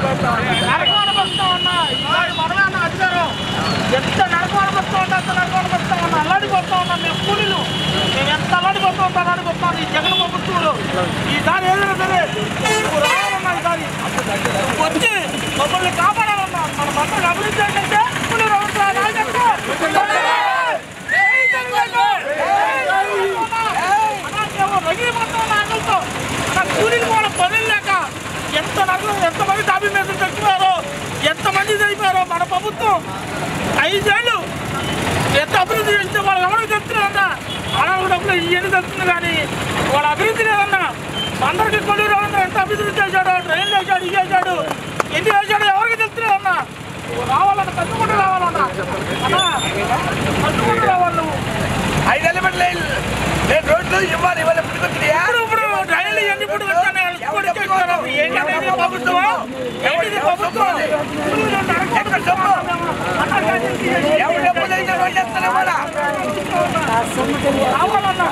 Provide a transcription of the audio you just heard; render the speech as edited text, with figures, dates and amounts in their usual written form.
నరకవస్తా ఉన్నా మనమే అన్న అధికారం ఎంత నరకవస్తా ఉన్నా అంత నరకవస్తా ఉన్నా అల్లాడిపోతా ఉన్నాం మేము కూలీలు మేము ఎంత అల్లాడిపోతా ఉంటాం అల్లాడిపోతాం ఈ జగన్ ప్రభుత్వంలో ఈసారి ఏదైనా సరే నువ్వు రావాలన్నా ఈసారి వచ్చి మమ్మల్ని కాపాడాలన్నా మన పంటలు అభివృద్ధి ఏంటంటే కూలీలు నాయకులతో కూలీలు కూడా పనులు లేక ఎంతమంది డాబీ మీద చచ్చిపోయారో ఎంతమంది చనిపోయారో మన ప్రభుత్వం 5 ఏళ్ళు ఎంత అభివృద్ధి చేస్తే వాళ్ళు ఎవరికి చెప్తున్నారన్నా అడవుల డబ్బులు ఇవన్నీ చెప్తుంది కానీ వాళ్ళ అభివృద్ధి లేదన్నా అందరికీ కొలువు రావన్నా ఎంత అభివృద్ధి చేశాడో ట్రైన్లు వేసాడు ఇవి వేసాడు ఎన్ని వేసాడో ఎవరికి చెప్తున్నారన్నా రావాలన్నా కట్టుకుంటూ రావాలన్నా అన్నా కట్టుకుంటూ రావాలి నువ్వు 5 ఏళ్ళ రోడ్లు ఇవ్వాలి ఇప్పుడు రైలు ఎన్ని ఇప్పుడు ఏంటనేది ప్రభుత్వం ఏంటిది ప్రభుత్వం రావాలన్నా